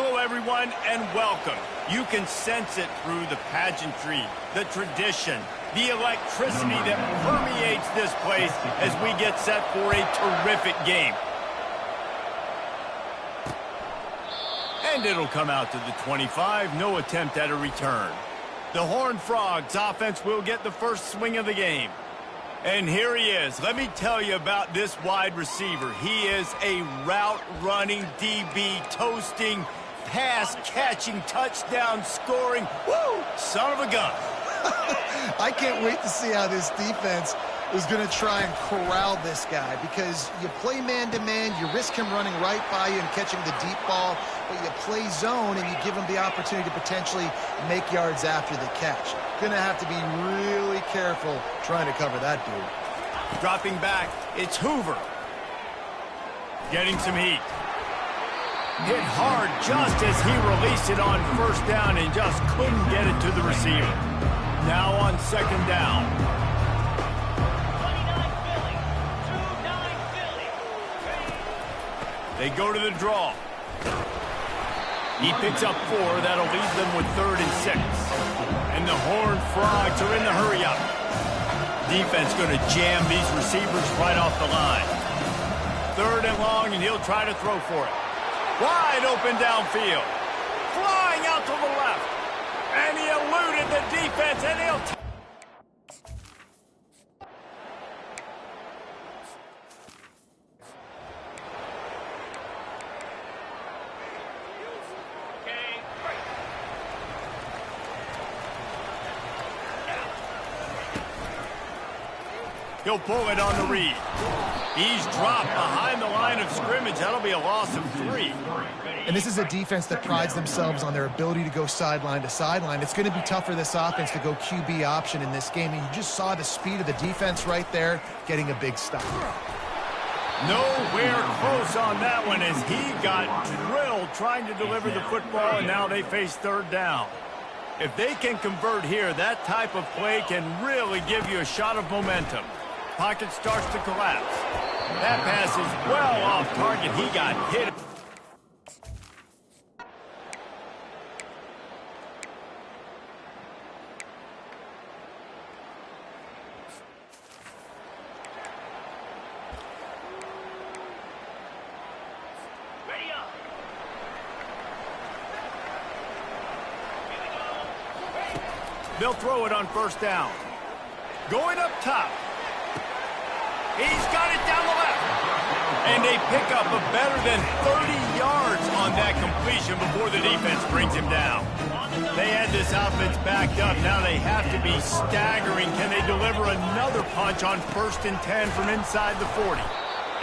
Hello, everyone, and welcome. You can sense it through the pageantry, the tradition, the electricity that permeates this place as we get set for a terrific game. And it'll come out to the 25, no attempt at a return. The Horned Frogs offense will get the first swing of the game. And here he is. Let me tell you about this wide receiver. He is a route-running DB, toasting, pass-catching, touchdown-scoring, woo, son of a gun. I can't wait to see how this defense is going to try and corral this guy, because you play man-to-man, you risk him running right by you and catching the deep ball, but you play zone and you give him the opportunity to potentially make yards after the catch. Going to have to be really careful trying to cover that dude. Dropping back, it's Hoover. Getting some heat. Hit hard just as he released it on first down and just couldn't get it to the receiver. Now on second down. They go to the draw. He picks up 4. That'll leave them with 3rd and 6. And the Horned Frogs are in the hurry-up. Defense going to jam these receivers right off the line. 3rd and long, and he'll try to throw for it. Wide open downfield. Flying out to the left. And he eluded the defense, and he'll... He'll pull it on the read. He's dropped behind the line of scrimmage. That'll be a loss of 3. And this is a defense that prides themselves on their ability to go sideline to sideline. It's going to be tough for this offense to go QB option in this game. And you just saw the speed of the defense right there, getting a big stop. Nowhere close on that one as he got drilled trying to deliver the football, and now they face 3rd down. If they can convert here, that type of play can really give you a shot of momentum. Pocket starts to collapse. That pass is well off target. He got hit. Ready up. They'll throw it on first down. Going up top. He's got it down the left. And they pick up a better than 30 yards on that completion before the defense brings him down. They had this offense backed up. Now they have to be staggering. Can they deliver another punch on 1st and 10 from inside the 40?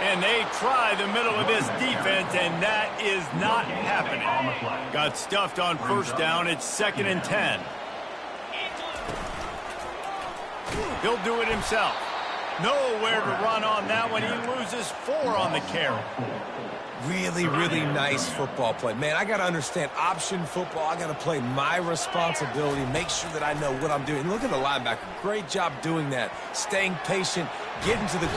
And they try the middle of this defense, and that is not happening. Got stuffed on first down. It's 2nd and 10. He'll do it himself. Nowhere to run on that one. He loses 4 on the carry. Really, really nice football play. Man, I got to understand option football. I got to play my responsibility, make sure that I know what I'm doing. Look at the linebacker. Great job doing that. Staying patient, getting to the...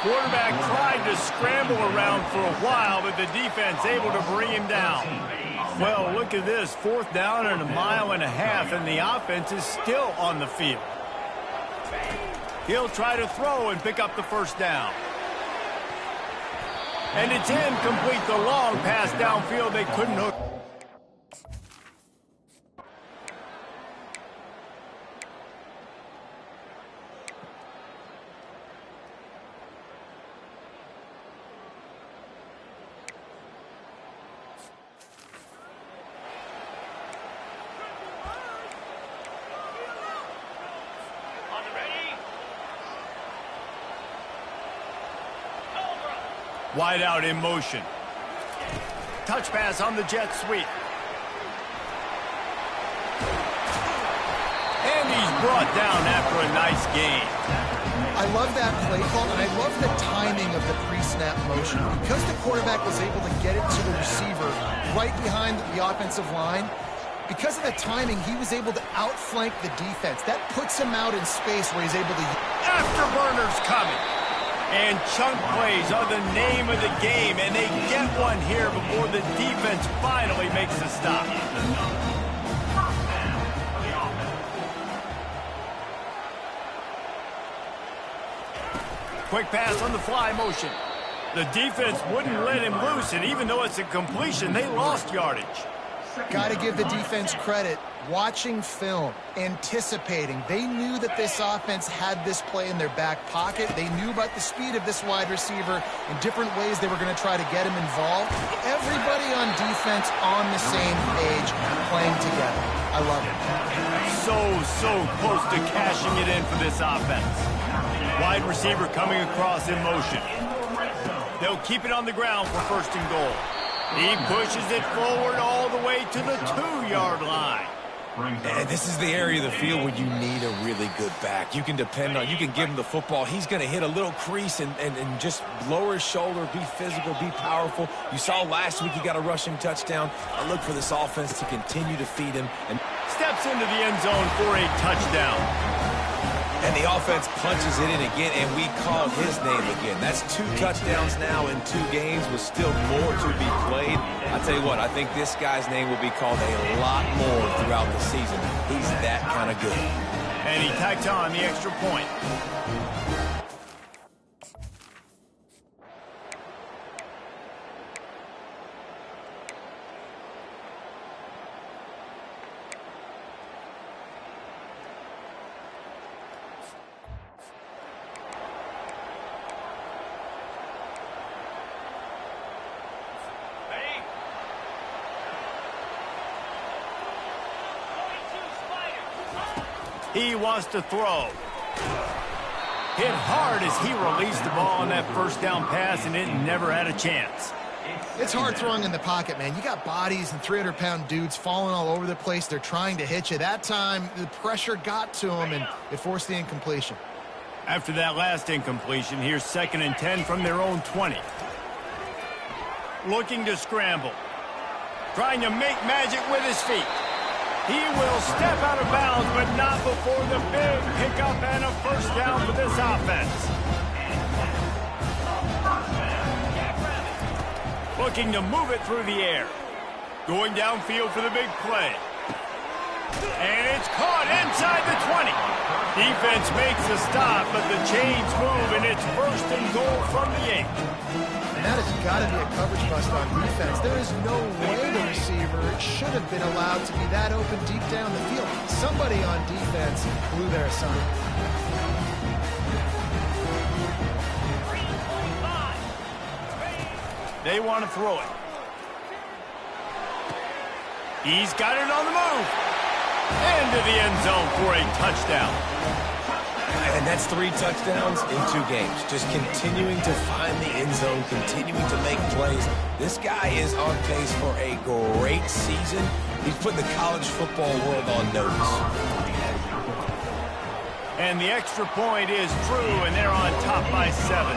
Quarterback tried to scramble around for a while, but the defense able to bring him down. Well, look at this. 4th down and 1.5 miles, and the offense is still on the field. He'll try to throw and pick up the first down. And it's incomplete. The long pass downfield, they couldn't hook. Wide out in motion. Touch pass on the jet sweep. And he's brought down after a nice gain. I love that play call, and I love the timing of the pre-snap motion. Because the quarterback was able to get it to the receiver right behind the offensive line, because of the timing, he was able to outflank the defense. That puts him out in space where he's able to... Afterburners coming. And chunk plays are the name of the game, and they get one here before the defense finally makes the stop. Quick pass on the fly motion. The defense wouldn't let him loose, and even though it's a completion, they lost yardage. Got to give the defense credit. Watching film, anticipating. They knew that this offense had this play in their back pocket. They knew about the speed of this wide receiver in different ways they were going to try to get him involved. Everybody on defense on the same page, playing together. I love it. So close to cashing it in for this offense. Wide receiver coming across in motion. They'll keep it on the ground for 1st and goal. He pushes it forward all the way to the 2-yard line. And this is the area of the field where you need a really good back. You can depend on, you can give him the football. He's going to hit a little crease and just lower his shoulder, be physical, be powerful. You saw last week he got a rushing touchdown. I look for this offense to continue to feed him. And steps into the end zone for a touchdown. And the offense punches it in again, and we call his name again. That's 2 touchdowns now in 2 games with still more to be played. I tell you what, I think this guy's name will be called a lot more throughout the season. He's that kind of good. And he tacked on the extra point. He wants to throw. Hit hard as he released the ball on that 1st down pass, and it never had a chance. It's hard throwing in the pocket, man. You got bodies and 300-pound dudes falling all over the place. They're trying to hit you. That time, the pressure got to him, and it forced the incompletion. After that last incompletion, here's 2nd and 10 from their own 20. Looking to scramble. Trying to make magic with his feet. He will step out of bounds, but not before the big pickup and a 1st down for this offense. Looking to move it through the air. Going downfield for the big play. And it's caught inside the 20. Defense makes the stop, but the chains move, and it's 1st and goal from the 8. And that has got to be a coverage bust on defense. There is no way the receiver should have been allowed to be that open deep down the field. Somebody on defense blew their assignment. They want to throw it. He's got it on the move. Into the end zone for a touchdown. And that's 3 touchdowns in 2 games. Just continuing to find the end zone, continuing to make plays. This guy is on pace for a great season. He's put the college football world on notice. And the extra point is true, and they're on top by 7.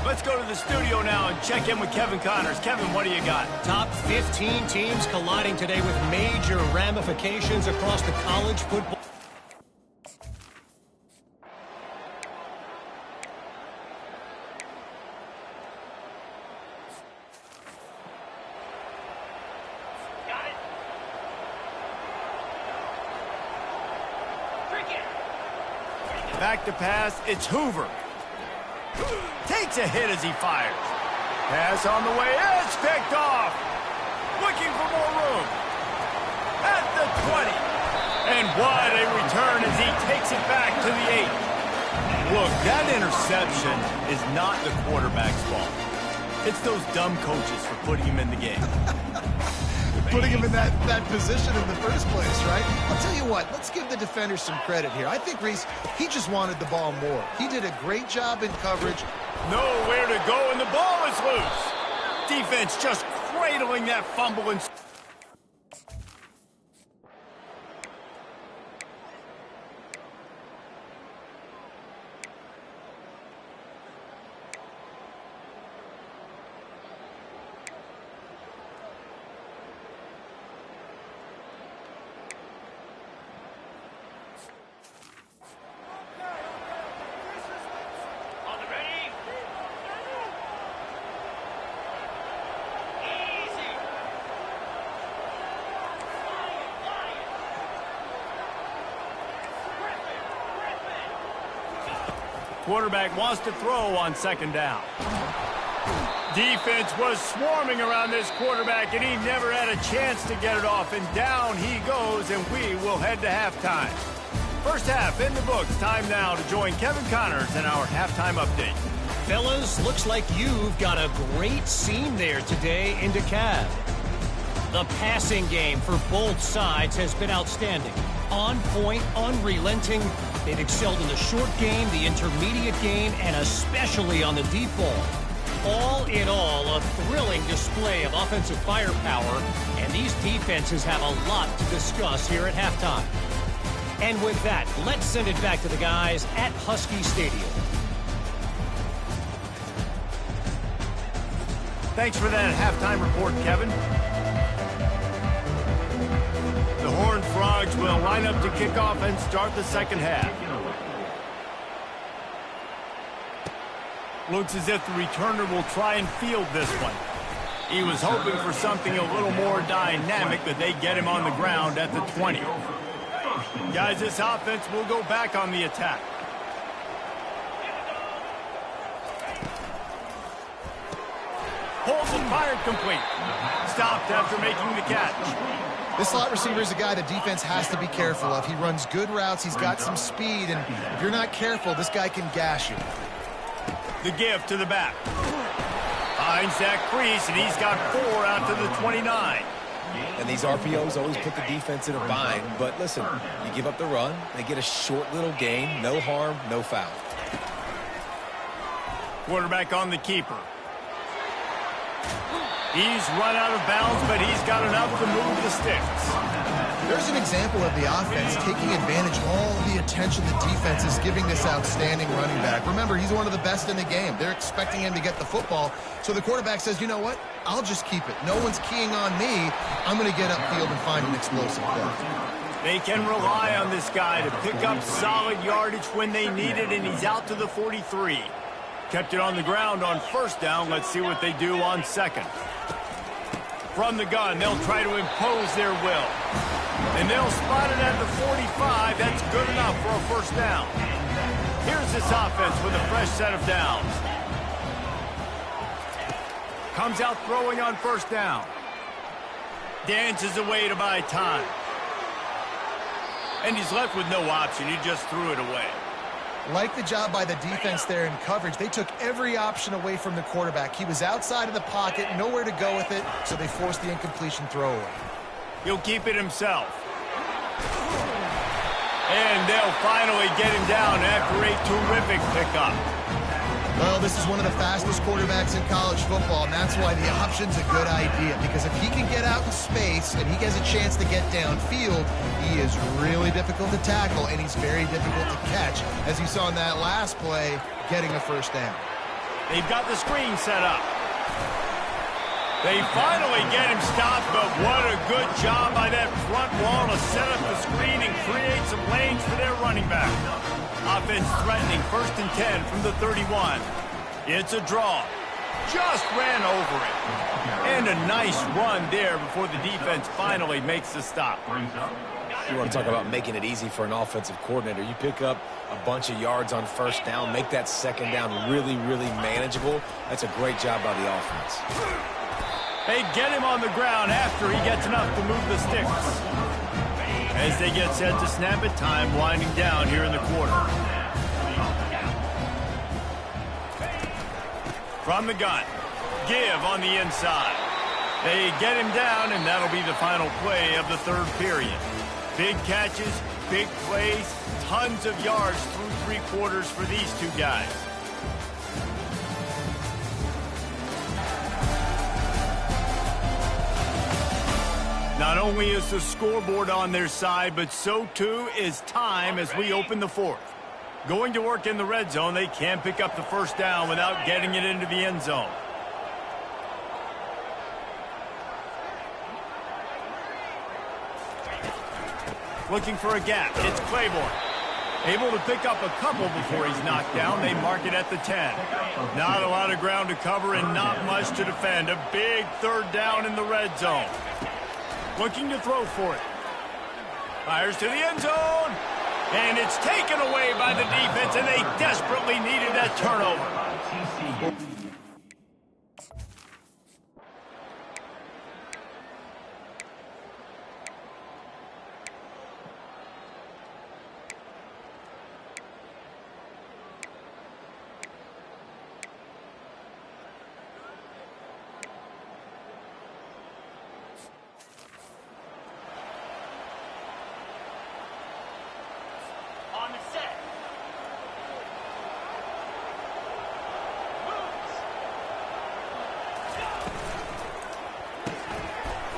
Let's go to the studio now and check in with Kevin Connors. Kevin, what do you got? Top 15 teams colliding today with major ramifications across the college football. Back to pass, it's Hoover. Takes a hit as he fires. Pass on the way, it's picked off. Looking for more room. At the 20. And what a return as he takes it back to the 8. Look, that interception is not the quarterback's fault. It's those dumb coaches for putting him in the game. Putting him in that position in the first place, right? I'll tell you what, let's give the defender some credit here. I think Reese, he just wanted the ball more. He did a great job in coverage. Nowhere to go, and the ball is loose. Defense just cradling that fumble and... Quarterback wants to throw on second down. Defense was swarming around this quarterback, and he never had a chance to get it off. And down he goes, and we will head to halftime. First half in the books. Time now to join Kevin Connors in our halftime update. Fellas, looks like you've got a great scene there today in DeKalb. The passing game for both sides has been outstanding. On point, unrelenting. They've excelled in the short game, the intermediate game, and especially on the deep ball. All in all, a thrilling display of offensive firepower, and these defenses have a lot to discuss here at halftime. And with that, let's send it back to the guys at Husky Stadium. Thanks for that halftime report, Kevin. The Horned Frogs will line up to kick off and start the second half. Looks as if the returner will try and field this one. He was hoping for something a little more dynamic, but they get him on the ground at the 20. Guys, this offense will go back on the attack. Holds and fired complete. Stopped after making the catch. This slot receiver is a guy the defense has to be careful of. He runs good routes. He's got some speed, and if you're not careful, this guy can gash you. The give to the back. Finds that crease, and he's got 4 out to the 29. And these RPOs always put the defense in a bind. But listen, you give up the run, they get a short little gain. No harm, no foul. Quarterback on the keeper. He's run out of bounds, but he's got enough to move the sticks. There's an example of the offense taking advantage of all the attention the defense is giving this outstanding running back. Remember, he's one of the best in the game. They're expecting him to get the football. So the quarterback says, you know what? I'll just keep it. No one's keying on me. I'm going to get upfield and find an explosive play. They can rely on this guy to pick up solid yardage when they need it, and he's out to the 43. Kept it on the ground on first down. Let's see what they do on second. From the gun, they'll try to impose their will. And they'll spot it at the 45. That's good enough for a first down. Here's this offense with a fresh set of downs. Comes out throwing on first down. Dances away to buy time. And he's left with no option. He just threw it away. Like the job by the defense there in coverage. They took every option away from the quarterback. He was outside of the pocket, nowhere to go with it, so they forced the incompletion throw away. He'll keep it himself. And they'll finally get him down after a terrific pickup. Well, this is one of the fastest quarterbacks in college football, and that's why the option's a good idea. Because if he can get out in space and he has a chance to get downfield, he is really difficult to tackle, and he's very difficult to catch. As you saw in that last play, getting a first down. They've got the screen set up. They finally get him stopped, but what a good job by that front wall to set up the screen and create some lanes for their running back. Offense threatening, 1st and 10 from the 31. It's a draw. Just ran over it. And a nice run there before the defense finally makes the stop. You want to talk about making it easy for an offensive coordinator. You pick up a bunch of yards on first down, make that second down really, really manageable. That's a great job by the offense. They get him on the ground after he gets enough to move the sticks. As they get set to snap it, time winding down here in the quarter. From the gun, give on the inside. They get him down, and that'll be the final play of the third period. Big catches, big plays, tons of yards through 3 quarters for these two guys. Not only is the scoreboard on their side, but so too is time as we open the fourth. Going to work in the red zone, they can't pick up the first down without getting it into the end zone. Looking for a gap. It's Claiborne. Able to pick up a couple before he's knocked down. They mark it at the 10. Not a lot of ground to cover and not much to defend. A big third down in the red zone. Looking to throw for it. Fires to the end zone. And it's taken away by the defense, and they desperately needed that turnover.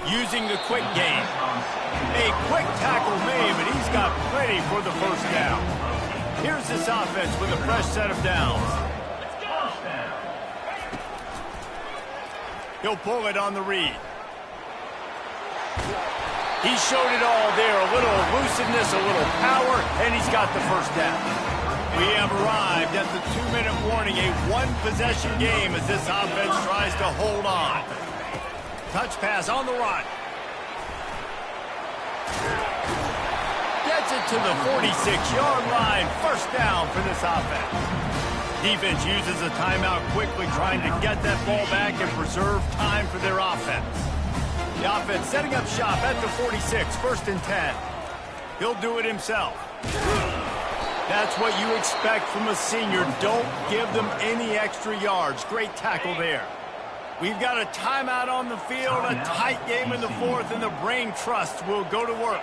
Using the quick game. A quick tackle made, but he's got plenty for the first down. Here's this offense with a fresh set of downs. He'll pull it on the read. He showed it all there. A little elusiveness, a little power, and he's got the first down. We have arrived at the 2-minute warning, a one-possession game as this offense tries to hold on. Touch pass on the run. Gets it to the 46-yard line. First down for this offense. Defense uses a timeout quickly, trying to get that ball back and preserve time for their offense. The offense setting up shop at the 46, 1st and 10. He'll do it himself. That's what you expect from a senior. Don't give them any extra yards. Great tackle there. We've got a timeout on the field, a tight game in the 4th, and the brain trust will go to work.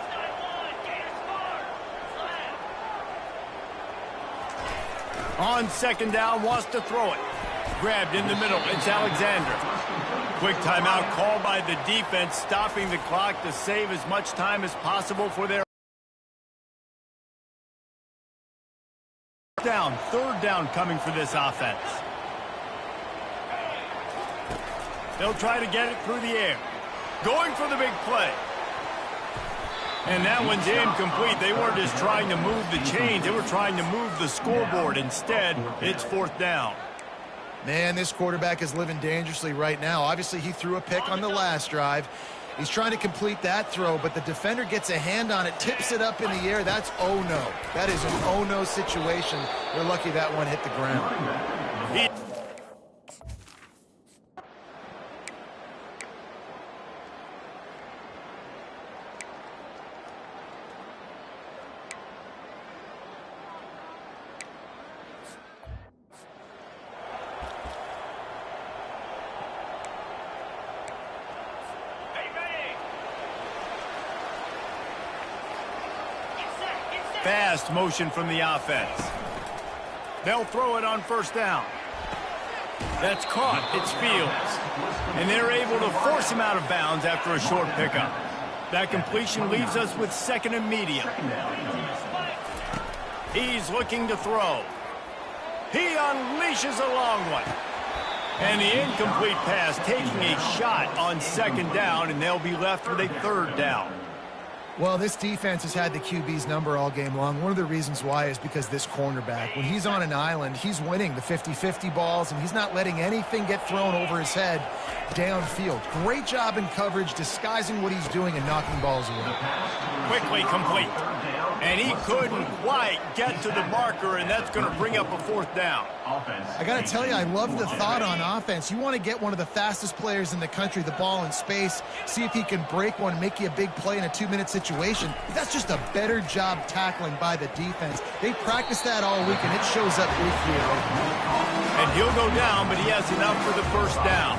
On 2nd down, wants to throw it. Grabbed in the middle, it's Alexander. Quick timeout called by the defense, stopping the clock to save as much time as possible for their down. 3rd down coming for this offense. They'll try to get it through the air. Going for the big play. And that one's incomplete. They weren't just trying to move the chains. They were trying to move the scoreboard. Instead, it's 4th down. Man, this quarterback is living dangerously right now. Obviously, he threw a pick on the last drive. He's trying to complete that throw, but the defender gets a hand on it, tips it up in the air. That's oh-no. That is an oh-no situation. They're lucky that one hit the ground. Fast motion from the offense. They'll throw it on 1st down. That's caught. It's Fields. And they're able to force him out of bounds after a short pickup. That completion leaves us with 2nd and medium. He's looking to throw. He unleashes a long one. And the incomplete pass taking a shot on 2nd down, and they'll be left with a 3rd down. Well, this defense has had the QB's number all game long. One of the reasons why is because this cornerback, when he's on an island, he's winning the 50-50 balls, and he's not letting anything get thrown over his head downfield. Great job in coverage, disguising what he's doing and knocking balls away. Quickly complete. And he couldn't quite get to the marker, and that's going to bring up a 4th down. I got to tell you, I love the thought on offense. You want to get one of the fastest players in the country the ball in space, see if he can break one, make you a big play in a 2-minute situation. That's just a better job tackling by the defense. They practice that all week, and it shows up week here. And he'll go down, but he has enough for the 1st down.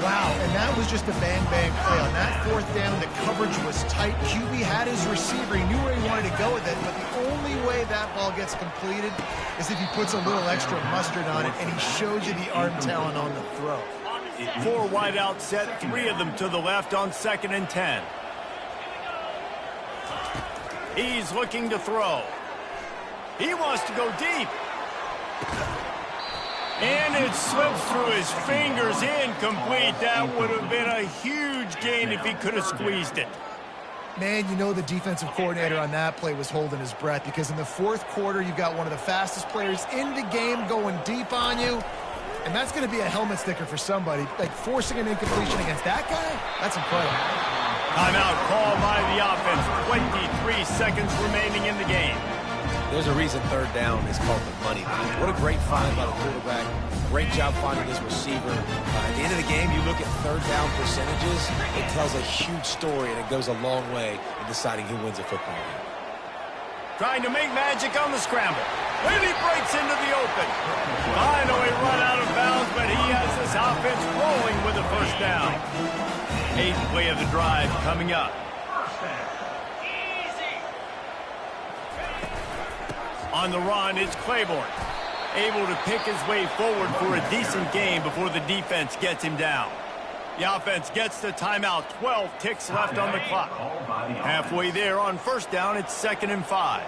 Wow, and that was just a bang-bang play. On that 4th down, the coverage was tight. QB had his receiver. He knew where he wanted to go with it, but the only way that ball gets completed is if he puts a little extra mustard on it, and he shows you the arm talent on the throw. 4 wide out set, 3 of them to the left on 2nd and 10. He's looking to throw. He wants to go deep. And it slips through his fingers, incomplete. That would have been a huge gain if he could have squeezed it. Man, you know the defensive coordinator on that play was holding his breath, because in the 4th quarter, you've got one of the fastest players in the game going deep on you, and that's going to be a helmet sticker for somebody. Like, forcing an incompletion against that guy, that's incredible. Timeout called by the offense. 23 seconds remaining in the game. There's a reason third down is called the money line. What a great find by the quarterback. Great job finding his receiver. At the end of the game, you look at third down percentages, it tells a huge story, and it goes a long way in deciding who wins a football game. Trying to make magic on the scramble. When he breaks into the open. Finally run out of bounds, but he has this offense rolling with a first down. 8th play of the drive coming up. On the run, it's Claiborne. Able to pick his way forward for a decent game before the defense gets him down. The offense gets the timeout. 12 ticks left on the clock. Halfway there on first down, it's 2nd and 5.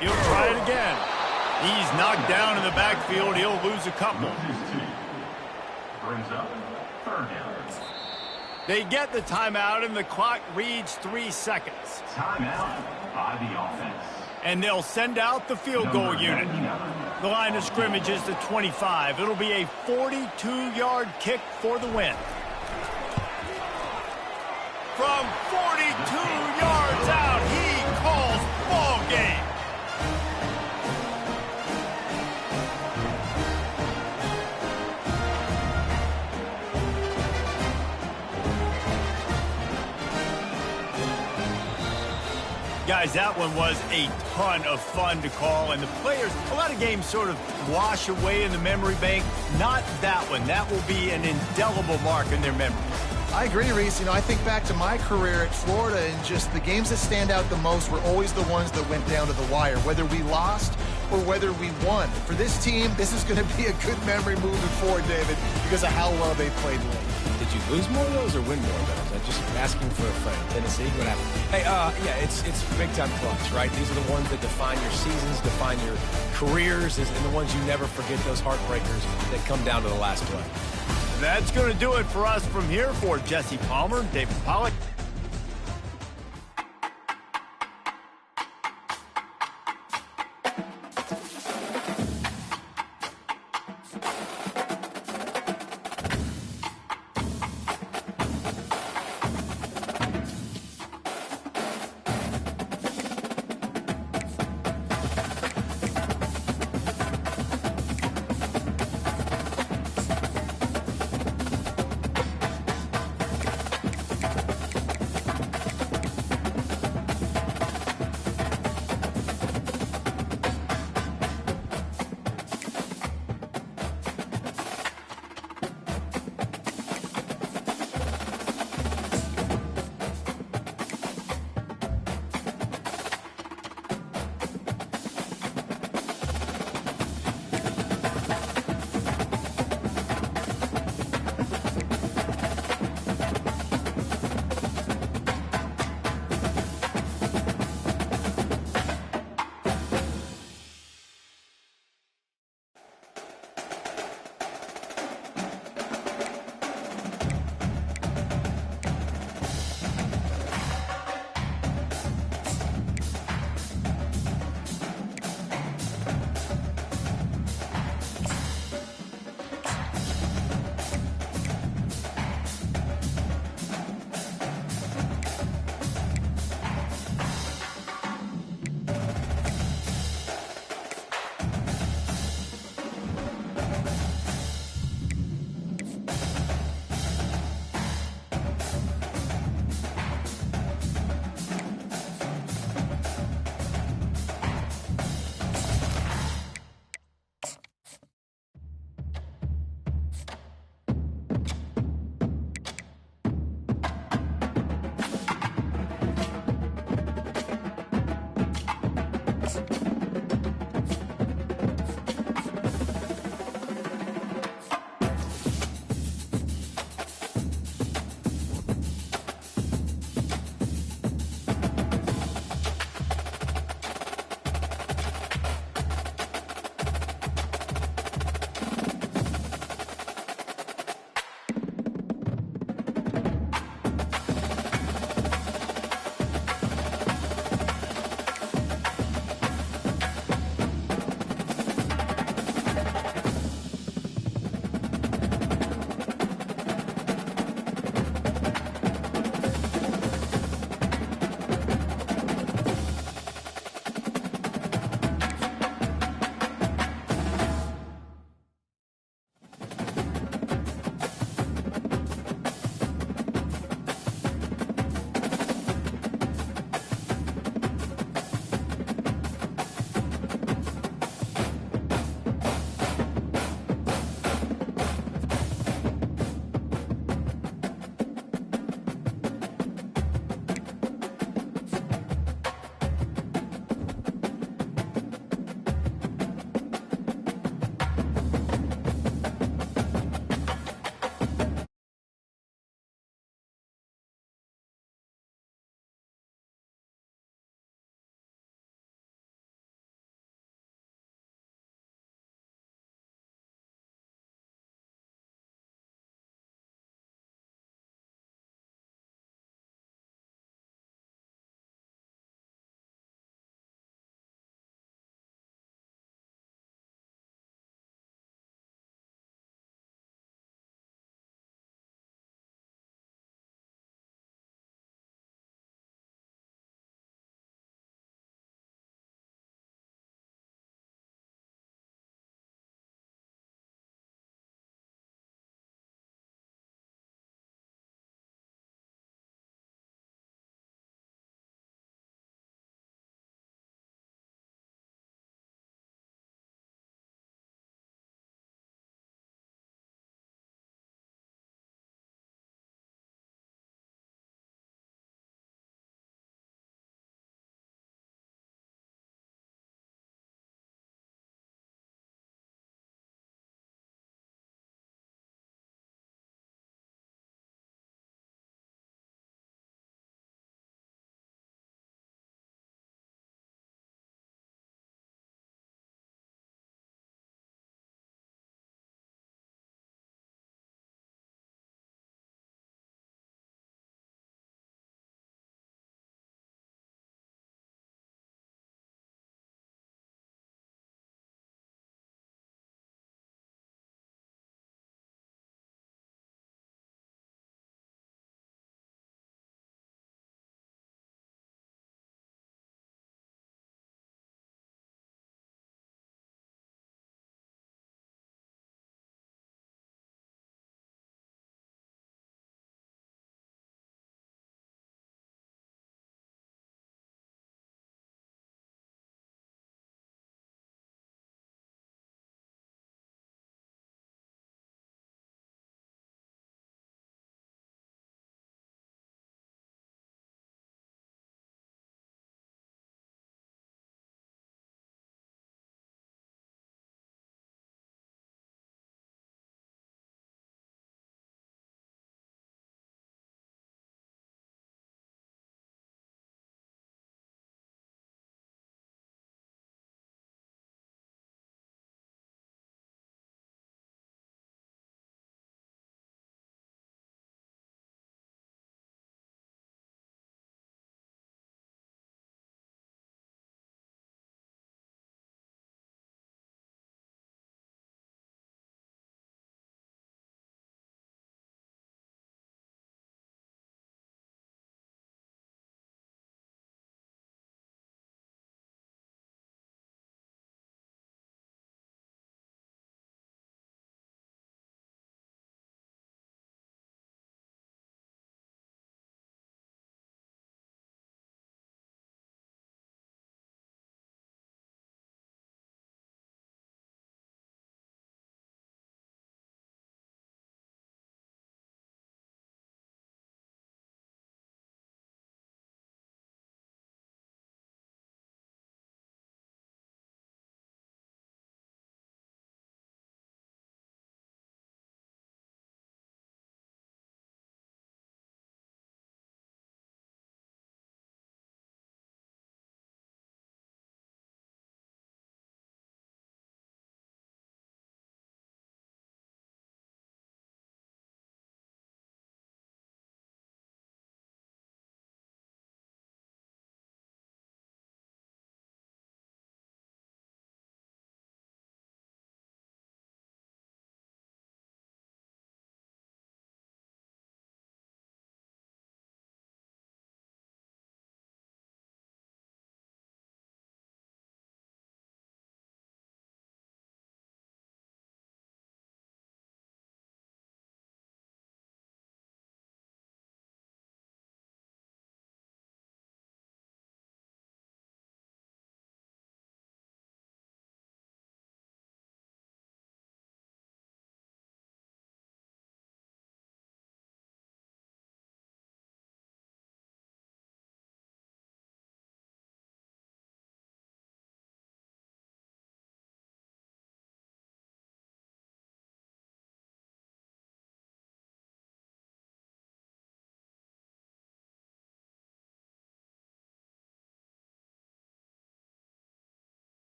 He'll try it again. He's knocked down in the backfield. He'll lose a couple. Brings up third down. They get the timeout, and the clock reads 3 seconds. Timeout by the offense. And they'll send out the field goal unit. The line of scrimmage is the 25. It'll be a 42-yard kick for the win. From 42 yards out, he calls ball game. Guys, that one was a ton of fun to call, and the players, a lot of games sort of wash away in the memory bank. Not that one. That will be an indelible mark in their memories. I agree, Reese. You know, I think back to my career at Florida, and just the games that stand out the most were always the ones that went down to the wire, whether we lost or whether we won. For this team, this is going to be a good memory moving forward, David, because of how well they played late. Did you lose more of those or win more of those? I'm just asking for a friend. Tennessee, what happened? Hey, yeah, it's big-time clutch, right? These are the ones that define your seasons, define your careers, and the ones you never forget, those heartbreakers that come down to the last play. That's going to do it for us from here. For Jesse Palmer, David Pollack.